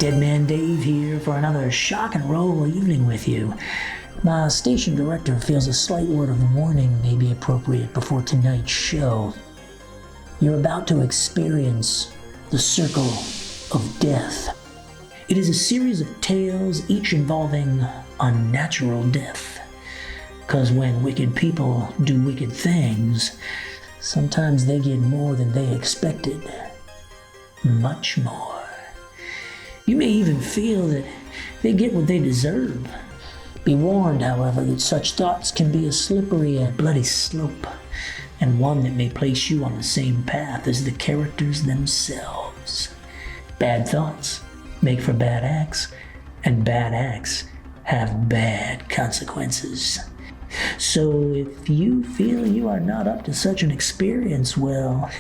Deadman Dave here for another shock and roll evening with you. My station director feels a slight word of warning may be appropriate before tonight's show. You're about to experience the Circle of Death. It is a series of tales, each involving unnatural death. 'Cause when wicked people do wicked things, sometimes they get more than they expected. Much more. You may even feel that they get what they deserve. Be warned, however, that such thoughts can be a slippery and bloody slope, and one that may place you on the same path as the characters themselves. Bad thoughts make for bad acts, and bad acts have bad consequences. So if you feel you are not up to such an experience, well,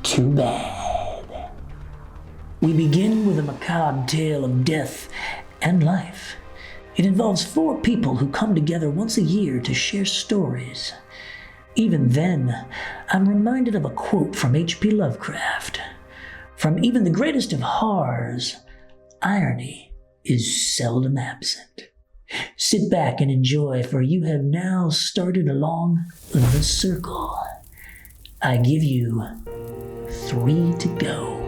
too bad. We begin with a macabre tale of death and life. It involves 4 people who come together once a year to share stories. Even then, I'm reminded of a quote from H.P. Lovecraft. From even the greatest of horrors, irony is seldom absent. Sit back and enjoy, for you have now started along the circle. I give you 3 to go.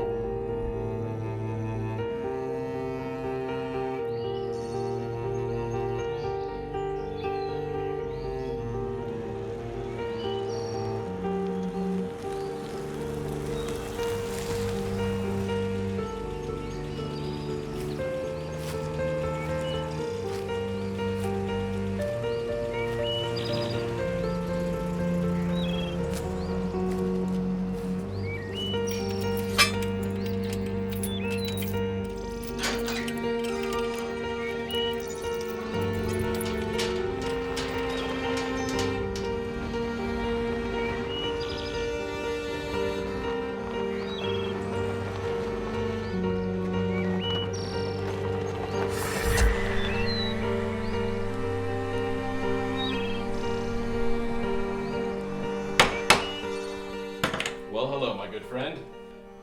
Well, hello, my good friend.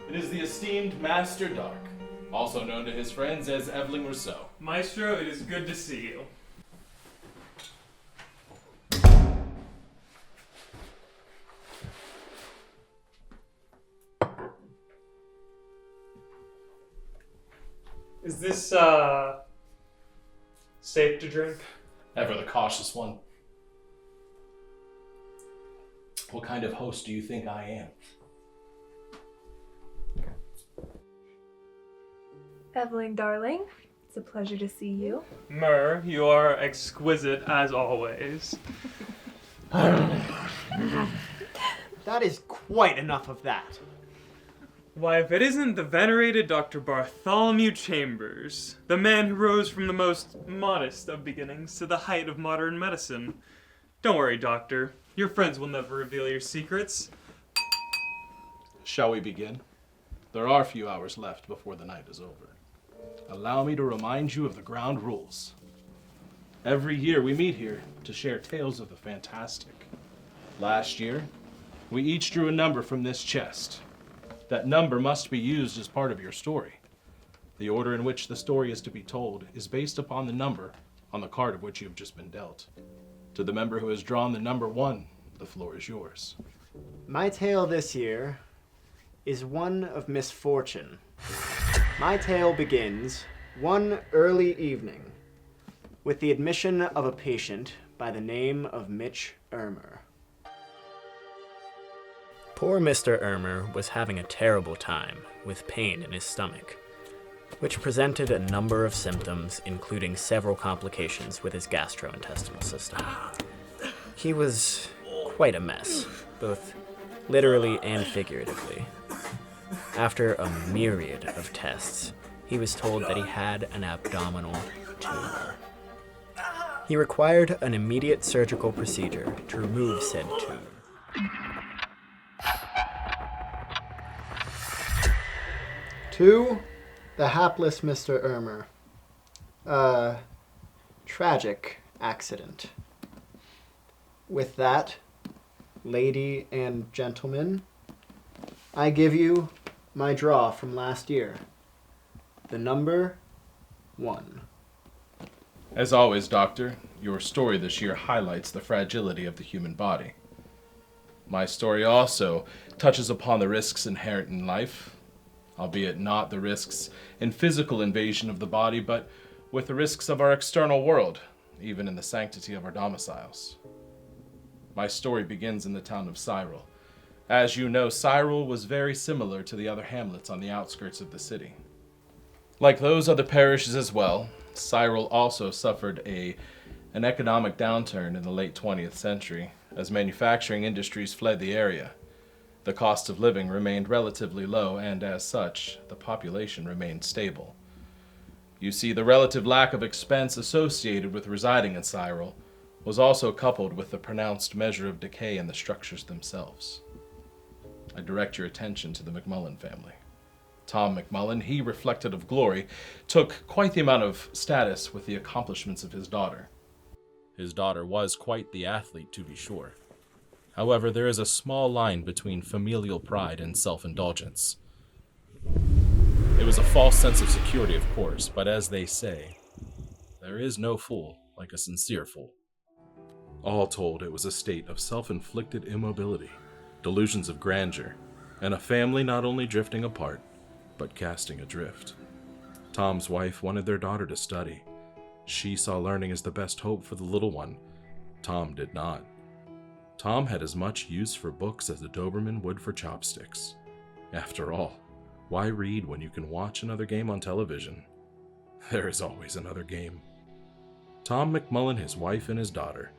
It is the esteemed Master Dark, also known to his friends as Evelyn Rousseau. Maestro, it is good to see you. Is this, safe to drink? Ever the cautious one. What kind of host do you think I am? Evelyn, darling, it's a pleasure to see you. Myrrh, you are exquisite as always. That is quite enough of that. Why, if it isn't the venerated Dr. Bartholomew Chambers, the man who rose from the most modest of beginnings to the height of modern medicine. Don't worry, Doctor. Your friends will never reveal your secrets. Shall we begin? There are a few hours left before the night is over. Allow me to remind you of the ground rules. Every year we meet here to share tales of the fantastic. Last year, we each drew a number from this chest. That number must be used as part of your story. The order in which the story is to be told is based upon the number on the card of which you have just been dealt. To the member who has drawn the number 1, the floor is yours. My tale this year is one of misfortune. My tale begins one early evening with the admission of a patient by the name of Mitch Ermer. Poor Mr. Ermer was having a terrible time with pain in his stomach, which presented a number of symptoms, including several complications with his gastrointestinal system. He was quite a mess, both literally and figuratively. After a myriad of tests, he was told that he had an abdominal tumor. He required an immediate surgical procedure to remove said tumor. To the hapless Mr. Ermer. A tragic accident. With that, lady and gentlemen, I give you my draw from last year. the number 1. As always, Doctor, your story this year highlights the fragility of the human body. My story also touches upon the risks inherent in life, albeit not the risks in physical invasion of the body, but with the risks of our external world, even in the sanctity of our domiciles. My story begins in the town of Cyril. As you know, Cyril was very similar to the other hamlets on the outskirts of the city. Like those other parishes as well, Cyril also suffered an economic downturn in the late 20th century as manufacturing industries fled the area. The cost of living remained relatively low, and as such, the population remained stable. You see, the relative lack of expense associated with residing in Cyril was also coupled with the pronounced measure of decay in the structures themselves. I direct your attention to the McMullen family. Tom McMullen, he reflected of glory, took quite the amount of status with the accomplishments of his daughter. His daughter was quite the athlete, to be sure. However, there is a small line between familial pride and self-indulgence. It was a false sense of security, of course, but as they say, there is no fool like a sincere fool. All told, it was a state of self-inflicted immobility, delusions of grandeur, and a family not only drifting apart, but casting adrift. Tom's wife wanted their daughter to study. She saw learning as the best hope for the little one. Tom did not. Tom had as much use for books as a Doberman would for chopsticks. After all, why read when you can watch another game on television? There is always another game. Tom McMullen, his wife, and his daughter.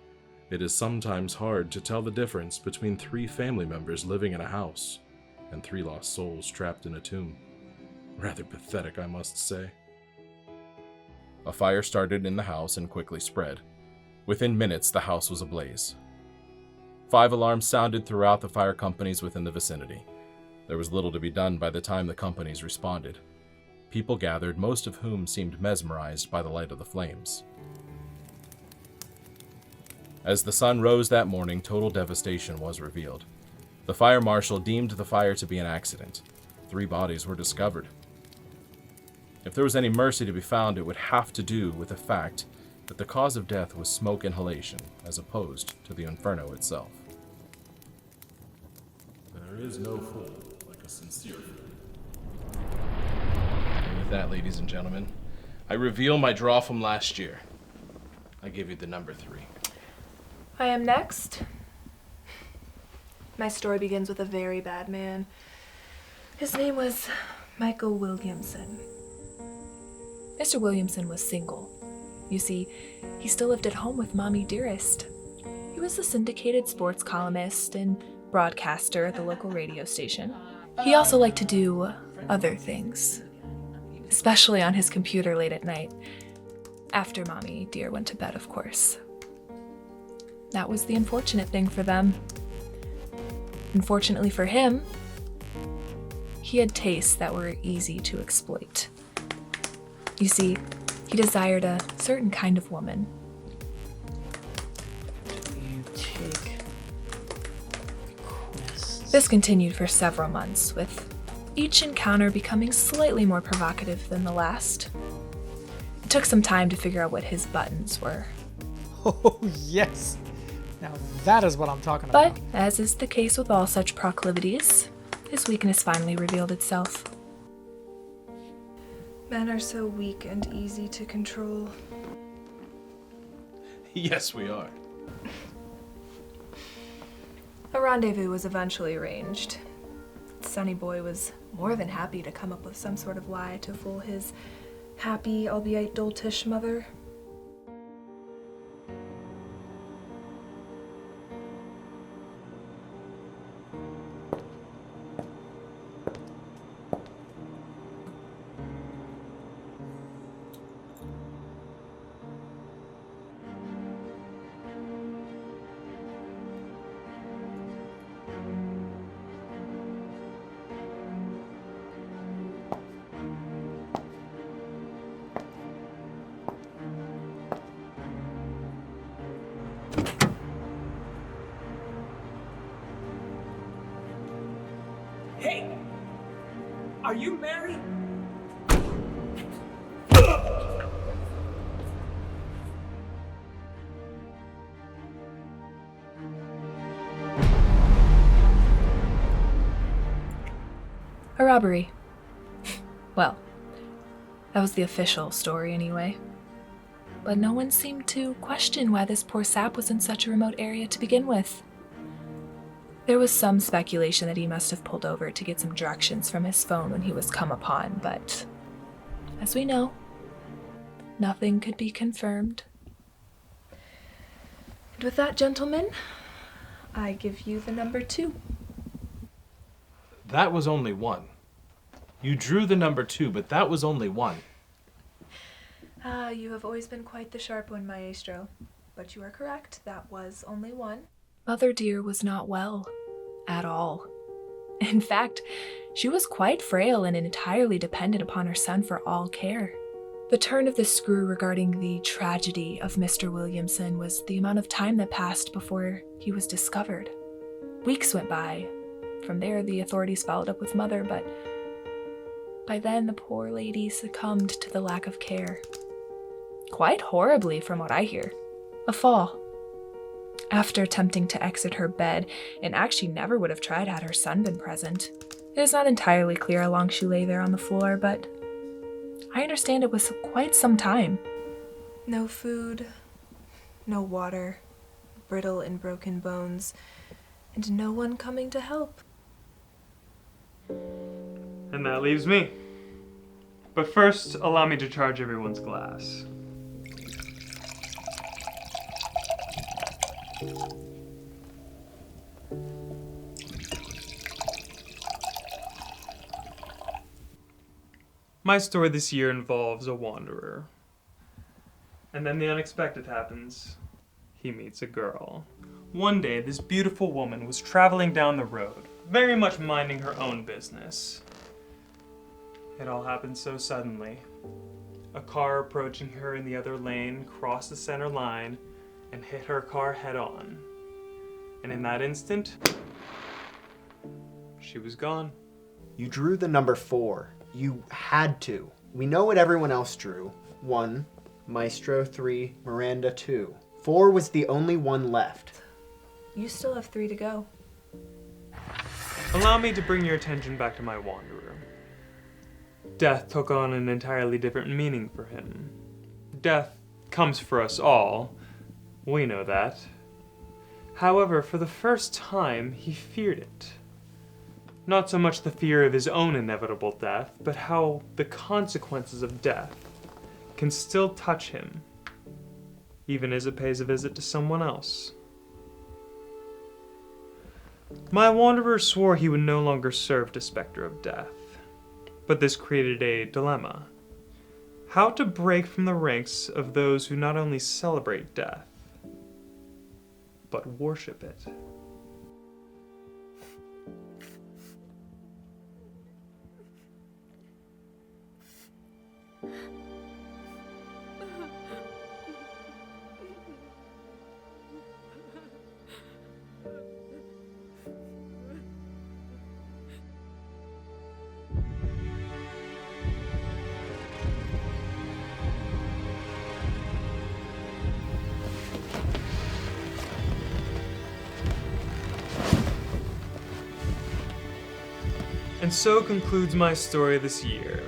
It is sometimes hard to tell the difference between 3 family members living in a house and 3 lost souls trapped in a tomb. Rather pathetic, I must say. A fire started in the house and quickly spread. Within minutes, the house was ablaze. 5 alarms sounded throughout the fire companies within the vicinity. There was little to be done by the time the companies responded. People gathered, most of whom seemed mesmerized by the light of the flames. As the sun rose that morning, total devastation was revealed. The fire marshal deemed the fire to be an accident. 3 bodies were discovered. If there was any mercy to be found, it would have to do with the fact that the cause of death was smoke inhalation, as opposed to the inferno itself. There is no fool like a sincere fool. And with that, ladies and gentlemen, I reveal my draw from last year. I give you the number 3. I am next. My story begins with a very bad man. His name was Michael Williamson. Mr. Williamson was single. You see, he still lived at home with Mommy Dearest. He was a syndicated sports columnist and broadcaster at the local radio station. He also liked to do other things, especially on his computer late at night, after Mommy Dear went to bed, of course. That was the unfortunate thing for them. Unfortunately for him, he had tastes that were easy to exploit. You see, he desired a certain kind of woman. You take quests. This continued for several months, with each encounter becoming slightly more provocative than the last. It took some time to figure out what his buttons were. Oh, yes. Now that is what I'm talking about. But, as is the case with all such proclivities, his weakness finally revealed itself. Men are so weak and easy to control. Yes, we are. A rendezvous was eventually arranged. Sonny Boy was more than happy to come up with some sort of lie to fool his happy, albeit doltish mother. Hey! Are you married? A robbery. Well, that was the official story anyway. But no one seemed to question why this poor sap was in such a remote area to begin with. There was some speculation that he must have pulled over to get some directions from his phone when he was come upon, but as we know, nothing could be confirmed. And with that, gentlemen, I give you the number 2. That was only one. You drew the number 2, but that was only one. Ah, you have always been quite the sharp one, maestro. But you are correct, that was only one. Mother dear was not well. At all. In fact, she was quite frail and entirely dependent upon her son for all care. The turn of the screw regarding the tragedy of Mr. Williamson was the amount of time that passed before he was discovered. Weeks went by. From there, the authorities followed up with Mother, but by then the poor lady succumbed to the lack of care. Quite horribly, from what I hear. A fall. After attempting to exit her bed, an act she never would have tried had her son been present. It is not entirely clear how long she lay there on the floor, but I understand it was quite some time. No food, no water, brittle and broken bones, and no one coming to help. And that leaves me. But first, allow me to charge everyone's glass. My story this year involves a wanderer. And then the unexpected happens. He meets a girl. One day, this beautiful woman was traveling down the road, very much minding her own business. It all happened so suddenly. A car approaching her in the other lane crossed the center line and hit her car head on. And in that instant, she was gone. You drew the number 4. You had to. We know what everyone else drew. 1, Maestro 3, Miranda 2. 4 was the only one left. You still have 3 to go. Allow me to bring your attention back to my wanderer. Death took on an entirely different meaning for him. Death comes for us all. We know that. However, for the first time, he feared it. Not so much the fear of his own inevitable death, but how the consequences of death can still touch him, even as it pays a visit to someone else. My wanderer swore he would no longer serve the specter of death, but this created a dilemma. How to break from the ranks of those who not only celebrate death, but worship it. And so concludes my story this year.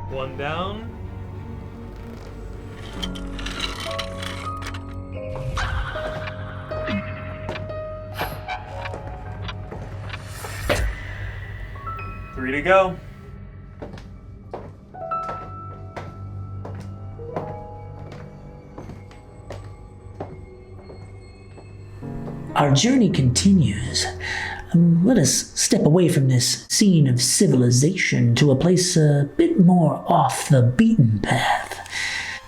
One down. Three to go. Our journey continues. Let us step away from this scene of civilization to a place a bit more off the beaten path.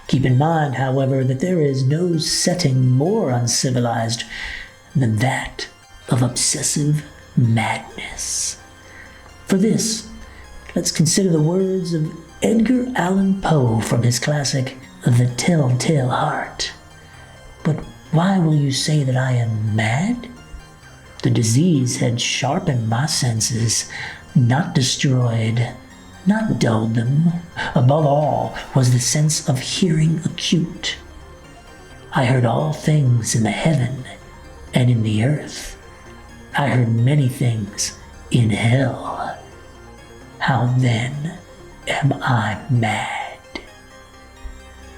Keep in mind, however, that there is no setting more uncivilized than that of obsessive madness. For this, let's consider the words of Edgar Allan Poe from his classic The Telltale Heart. But why will you say that I am mad? The disease had sharpened my senses, not destroyed, not dulled them. Above all was the sense of hearing acute. I heard all things in the heaven and in the earth. I heard many things in hell. How then am I mad?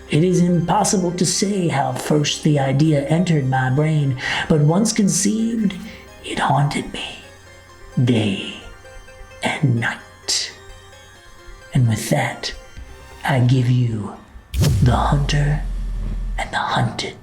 It is impossible to say how first the idea entered my brain, but once conceived, it haunted me, day and night. And with that, I give you The Hunter and the Hunted.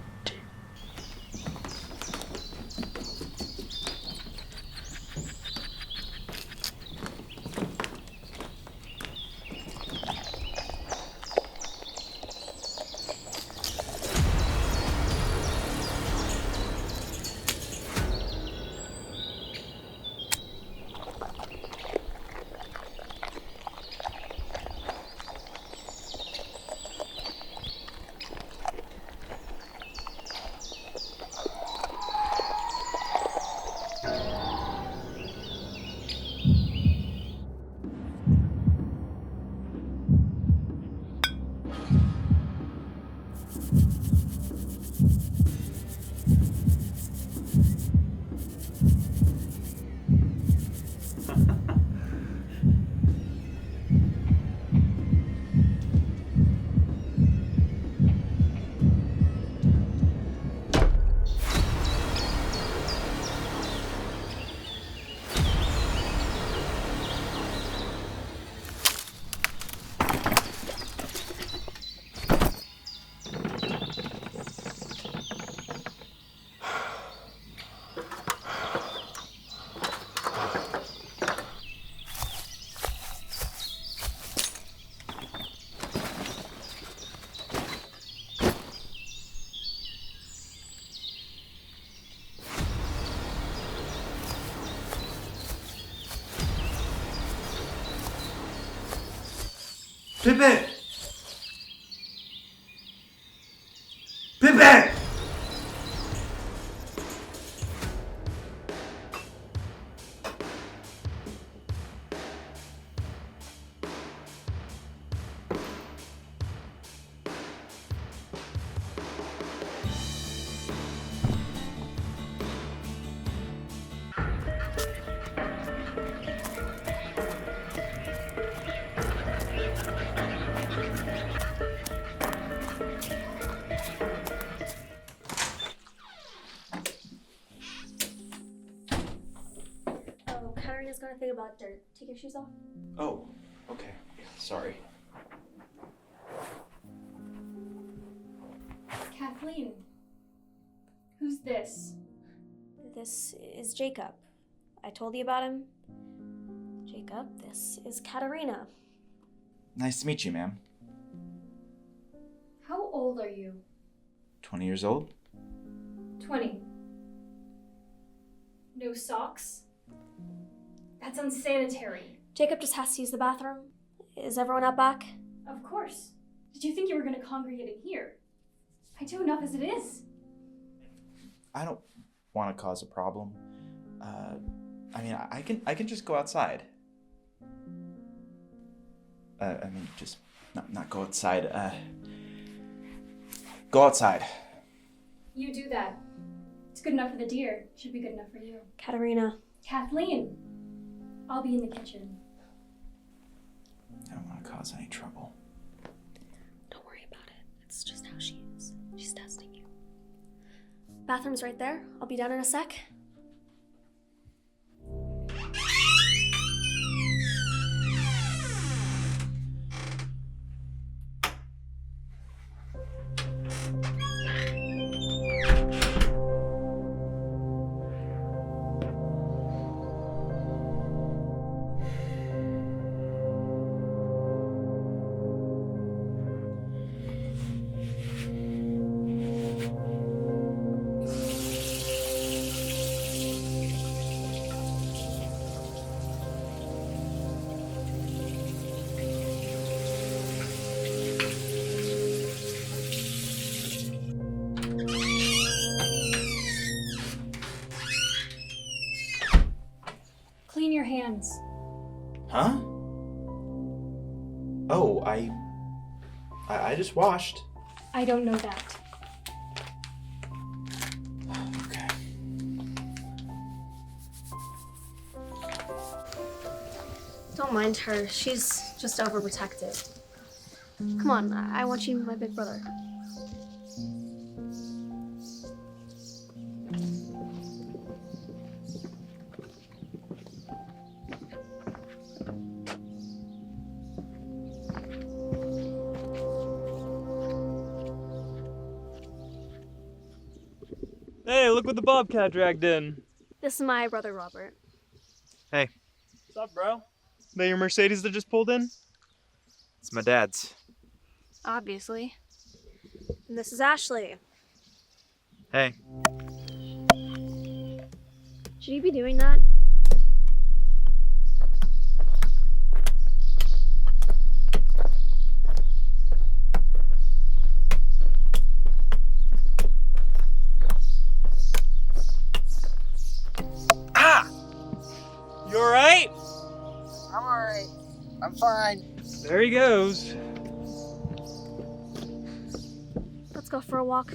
Pepe! Pepe! Katarina's gonna think about dirt. Take your shoes off. Oh, okay. Sorry. Kathleen. Who's this? This is Jacob. I told you about him. Jacob, this is Katarina. Nice to meet you, ma'am. How old are you? 20 years old? 20. No socks? That's unsanitary. Jacob just has to use the bathroom. Is everyone out back? Of course. Did you think you were going to congregate in here? I do enough as it is. I don't want to cause a problem. I can just go outside. Just not go outside. Go outside. You do that. It's good enough for the deer. Should be good enough for you. Katarina. Kathleen. I'll be in the kitchen. I don't want want to cause any trouble. Don't worry about it. It's just how she is. She's testing you. Bathroom's right there. I'll be down in a sec. Clean your hands. Huh? Oh, I just washed. I don't know that. Okay. Don't mind her. She's just overprotective. Come on, I want you, my big brother. Hey, look what the Bobcat dragged in. This is my brother Robert. Hey, What's up, bro? That your Mercedes that just pulled in? it's my dad's. Obviously. And this is Ashley. Hey, Should you be doing that? You alright? I'm alright. I'm fine. There he goes. Let's go for a walk.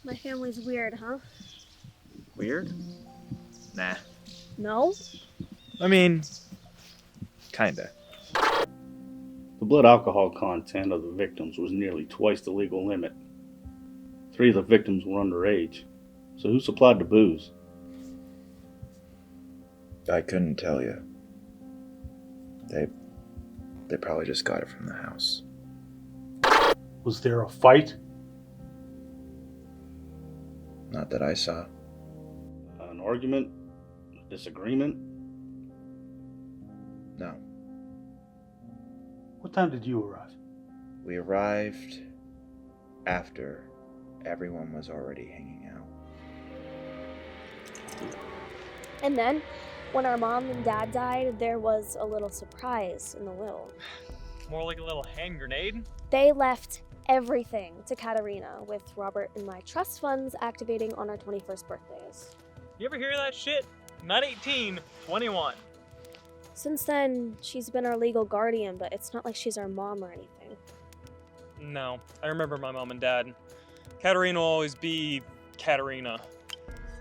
My family's weird, huh? weird? Nah, No? I mean, kinda. The blood alcohol content of the victims was nearly twice the legal limit. 3 of the victims were underage. So who supplied the booze? I couldn't tell you. They probably just got it from the house. Was there a fight? Not that I saw. An argument? A disagreement? No. What time did you arrive? We arrived after everyone was already hanging out. And then, when our mom and dad died, there was a little surprise in the will. more like a little hand grenade. They left everything to Katerina, with Robert and my trust funds activating on our 21st birthdays. You ever hear that shit? Not 18, 21. Since then, she's been our legal guardian, but it's not like she's our mom or anything. No, I remember my mom and dad. Katerina will always be Katerina.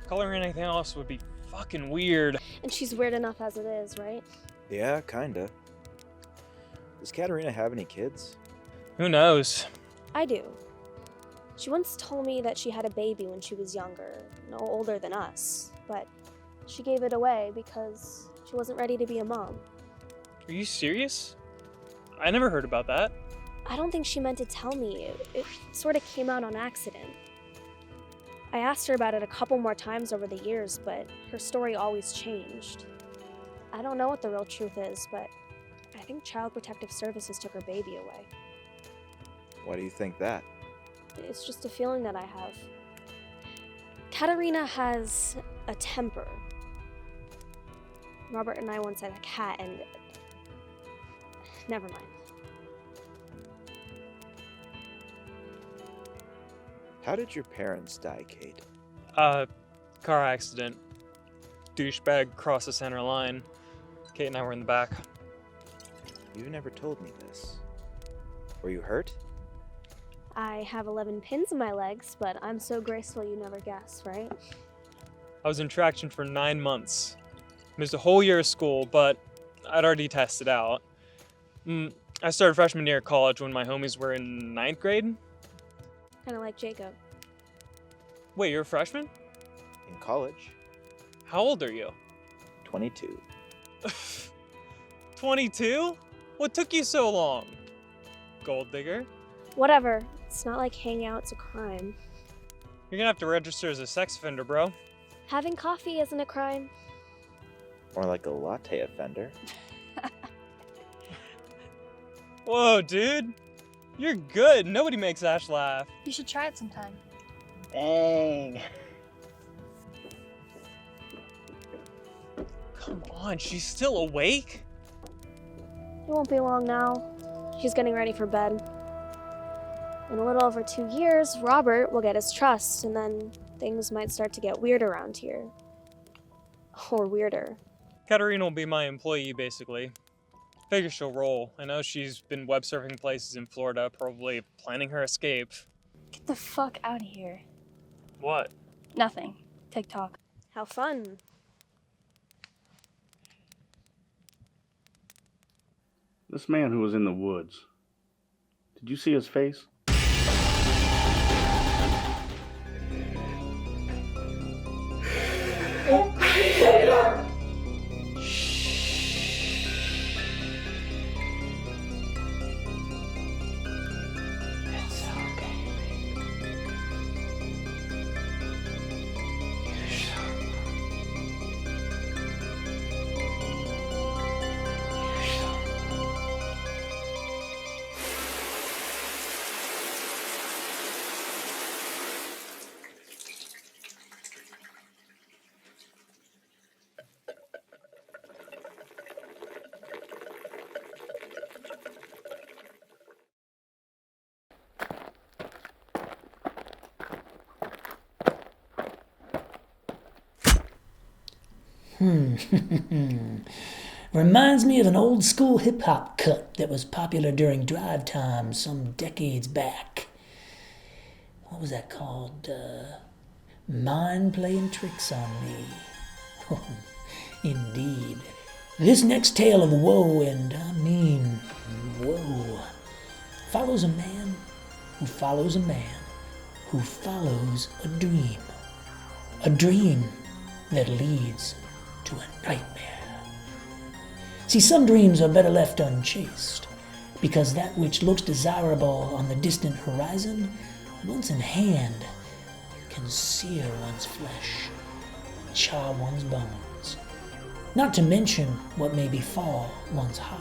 Calling her anything else would be fucking weird. And she's weird enough as it is, right? Yeah, kinda. Does Katerina have any kids? Who knows? I do. She once told me that she had a baby when she was younger, no older than us, but she gave it away because she wasn't ready to be a mom. Are you serious? I never heard about that. I don't think she meant to tell me. It sort of came out on accident. I asked her about it a couple more times over the years, but her story always changed. I don't know what the real truth is, but I think Child Protective Services took her baby away. Why do you think that? It's just a feeling that I have. Katerina has a temper. Robert and I once had a cat and... Never mind. How did your parents die, Kate? Car accident. Douchebag crossed the center line. Kate and I were in the back. You never told me this. Were you hurt? I have 11 pins in my legs, but I'm so graceful you never guess, right? I was in traction for 9 months. Missed a whole year of school, but I'd already tested out. I started freshman year at college when my homies were in 9th grade. Kind of like Jacob. Wait, you're a freshman? In college, How old are you? 22. 22? What took you so long? Gold digger? Whatever. It's not like hanging out's a crime. You're gonna have to register as a sex offender, bro. Having coffee isn't a crime. More like a latte offender. Whoa, dude. You're good. Nobody makes Ash laugh. You should try it sometime. Dang. Come on, she's still awake? It won't be long now. She's getting ready for bed. In a little over 2 years, Robert will get his trust, and then things might start to get weird around here. Or weirder. Katerina will be my employee, basically. Figure she'll roll. I know she's been web surfing places in Florida, probably planning her escape. Get the fuck out of here. What? Nothing. TikTok. How fun. This man who was in the woods, did you see his face? Reminds me of an old school hip hop cut that was popular during drive time some decades back. What was that called? Mind playing tricks on me. Oh, indeed. This next tale of woe, and I mean woe, follows a man who follows a man who follows a dream. A dream that leads to a nightmare. See, some dreams are better left unchased, because that which looks desirable on the distant horizon, once in hand, can sear one's flesh, char one's bones, not to mention what may befall one's heart.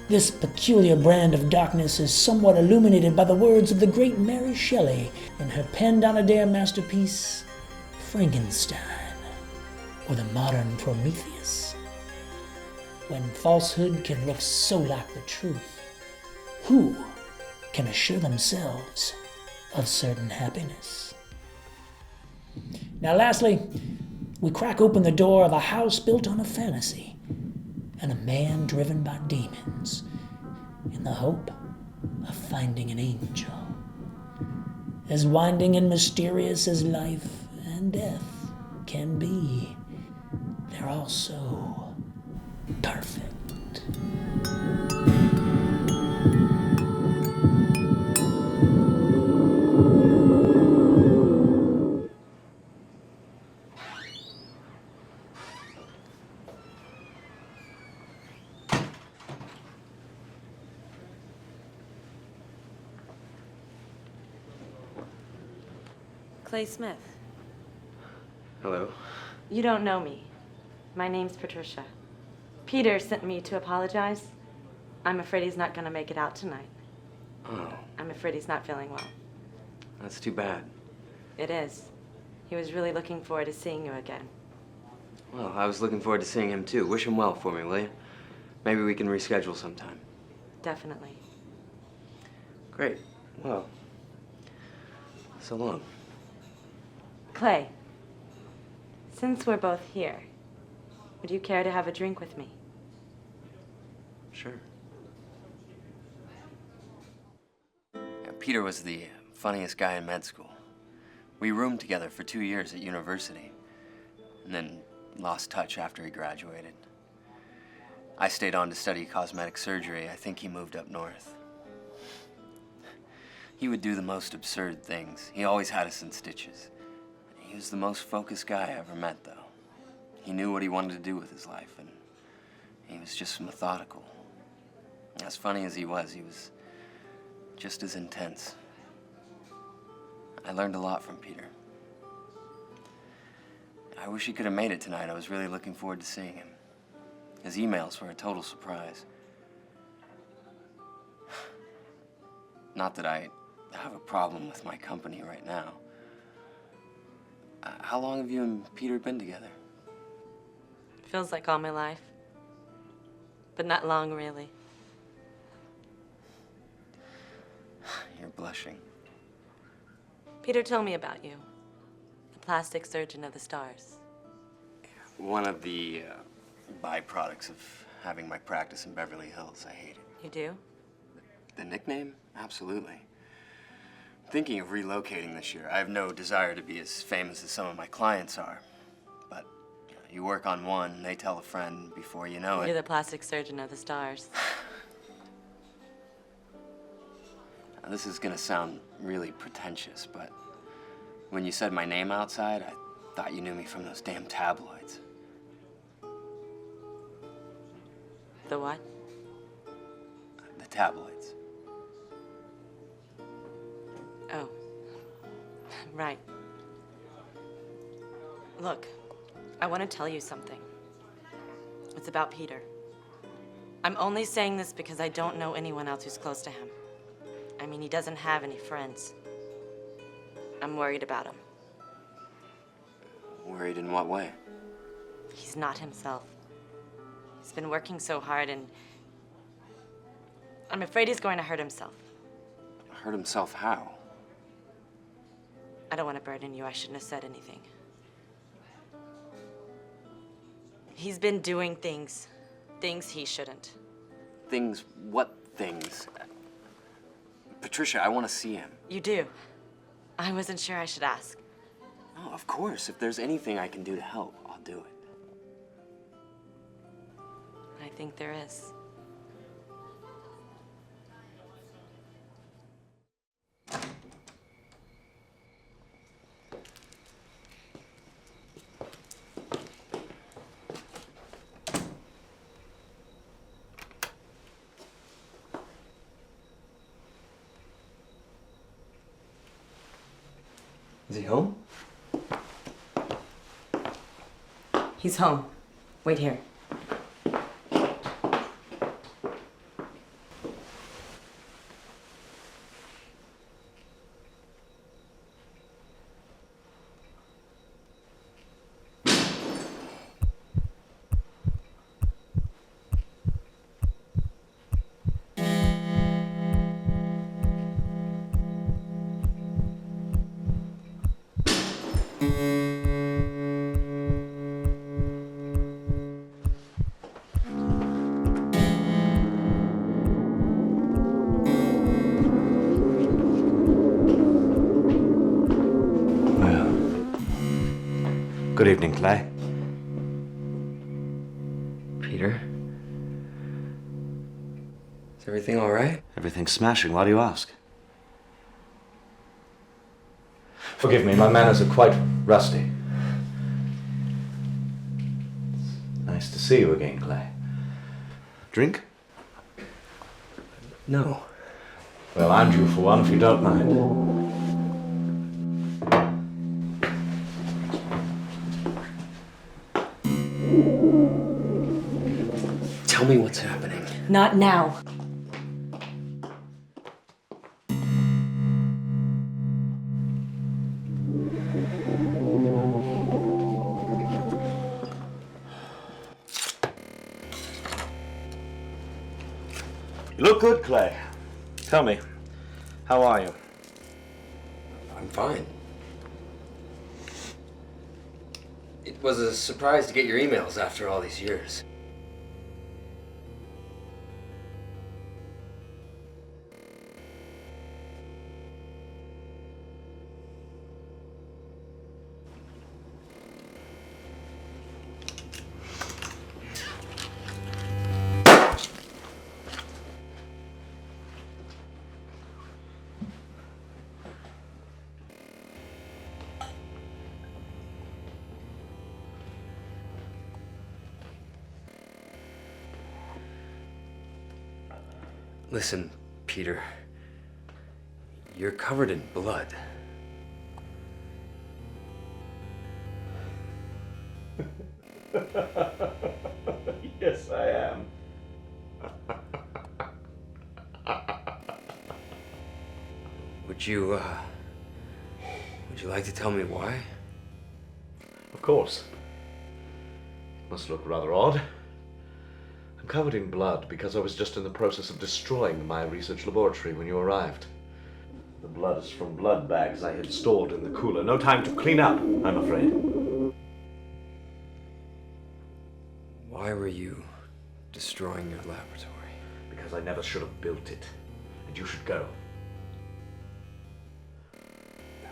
This peculiar brand of darkness is somewhat illuminated by the words of the great Mary Shelley in her Penn-Donna-Dare masterpiece, Frankenstein, or the modern Prometheus. When falsehood can look so like the truth, who can assure themselves of certain happiness? Now lastly, we crack open the door of a house built on a fantasy and a man driven by demons in the hope of finding an angel. As winding and mysterious as life and death can be, they're also perfect. Clay Smith. Hello. You don't know me. My name's Patricia. Peter sent me to apologize. I'm afraid he's not going to make it out tonight. Oh, I'm afraid he's not feeling well. that's too bad. It is. He was really looking forward to seeing you again. Well, I was looking forward to seeing him too. Wish him well for me, will you? Maybe we can reschedule sometime. Definitely. Great. Well, so long. Clay, since we're both here, would you care to have a drink with me? Sure. Peter was the funniest guy in med school. We roomed together for 2 years at university, and then lost touch after he graduated. I stayed on to study cosmetic surgery. I think he moved up north. He would do the most absurd things. He always had us in stitches. He was the most focused guy I ever met, though. He knew what he wanted to do with his life, and he was just methodical. As funny as he was just as intense. I learned a lot from Peter. I wish he could have made it tonight. I was really looking forward to seeing him. His emails were a total surprise. Not that I have a problem with my company right now. How long have you and Peter been together? Feels like all my life. But not long, really. You're blushing. Peter told me about you. The plastic surgeon of the stars. One of the byproducts of having my practice in Beverly Hills. I hate it. You do? The nickname? Absolutely. I'm thinking of relocating this year. I have no desire to be as famous as some of my clients are. But you work on one, they tell a friend, before you know it. You're the plastic surgeon of the stars. Now, this is gonna sound really pretentious, but when you said my name outside, I thought you knew me from those damn tabloids. The what? The tabloids. Oh. Right. Look, I want to tell you something. It's about Peter. I'm only saying this because I don't know anyone else who's close to him. I mean, he doesn't have any friends. I'm worried about him. Worried in what way? He's not himself. He's been working so hard, and I'm afraid he's going to hurt himself. Hurt himself how? I don't want to burden you. I shouldn't have said anything. He's been doing things he shouldn't. Things? What things? Patricia, I want to see him. You do? I wasn't sure I should ask. Oh, of course. If there's anything I can do to help, I'll do it. I think there is. Is he home? He's home. Wait here. Good evening, Clay. Peter? Is everything all right? Everything's smashing. Why do you ask? Forgive me, my manners are quite rusty. Nice to see you again, Clay. Drink? No. Well, I'm due for one if you don't mind. Tell me what's happening. Not now. You look good, Clay. Tell me, how are you? I'm fine. It was a surprise to get your emails after all these years. Listen, Peter. You're covered in blood. Yes, I am. Would you like to tell me why? Of course. Must look rather odd. I'm covered in blood because I was just in the process of destroying my research laboratory when you arrived. The blood is from blood bags I had stored in the cooler. No time to clean up, I'm afraid. Why were you destroying your laboratory? Because I never should have built it. And you should go.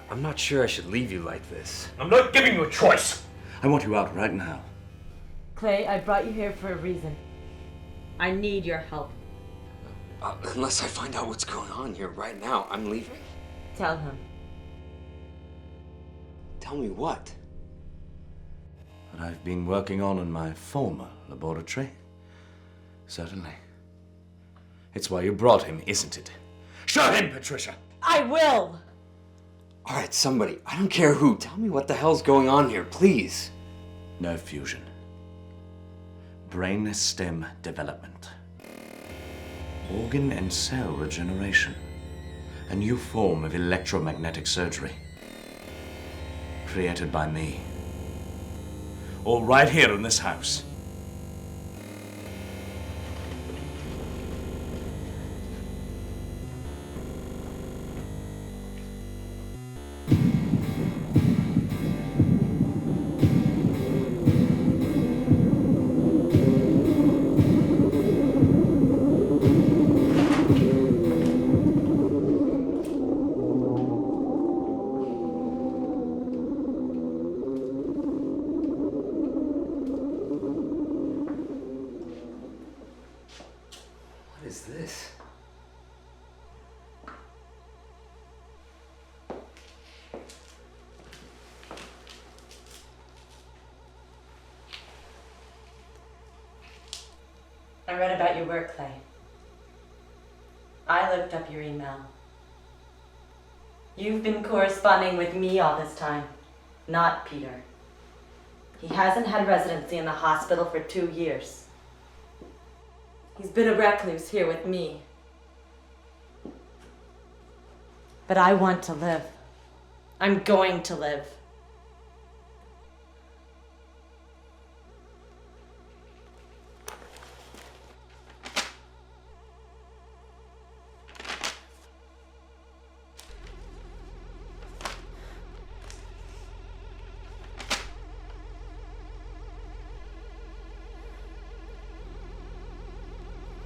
I'm not sure I should leave you like this. I'm not giving you a choice! I want you out right now. Clay, I brought you here for a reason. I need your help. Unless I find out what's going on here right now, I'm leaving. Tell him. Tell me what? That I've been working on in my former laboratory. Certainly. It's why you brought him, isn't it? Show him, Patricia! I will! All right, somebody, I don't care who, tell me what the hell's going on here, please. Nerve fusion. Brain stem development. Organ and cell regeneration. A new form of electromagnetic surgery. Created by me. All right here in this house. What is this? I read about your work, Clay. I looked up your email. You've been corresponding with me all this time, not Peter. He hasn't had residency in the hospital for 2 years. He's been a recluse here with me. But I want to live. I'm going to live.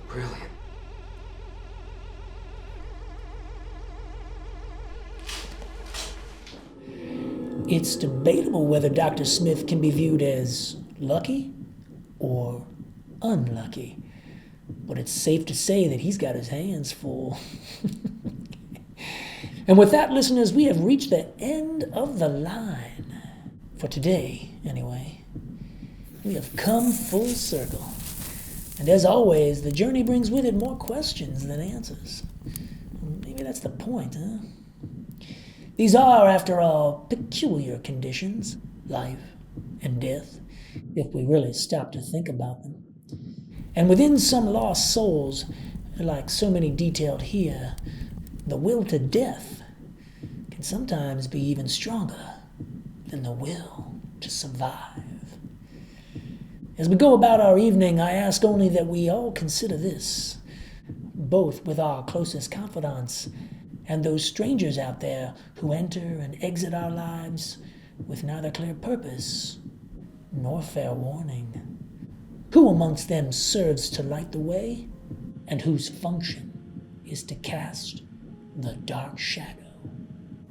Brilliant. It's debatable whether Dr. Smith can be viewed as lucky or unlucky, but it's safe to say that he's got his hands full. And with that, listeners, we have reached the end of the line. For today, anyway. We have come full circle. And as always, the journey brings with it more questions than answers. Maybe that's the point, huh? These are, after all, peculiar conditions, life and death, if we really stop to think about them. And within some lost souls, like so many detailed here, the will to death can sometimes be even stronger than the will to survive. As we go about our evening, I ask only that we all consider this, both with our closest confidants and those strangers out there who enter and exit our lives with neither clear purpose nor fair warning. Who amongst them serves to light the way, and whose function is to cast the dark shadow?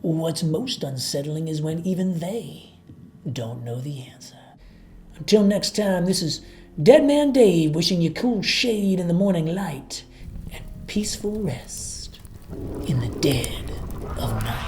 What's most unsettling is when even they don't know the answer. Until next time, this is Deadman Dave wishing you cool shade in the morning light and peaceful rest in the dead of night.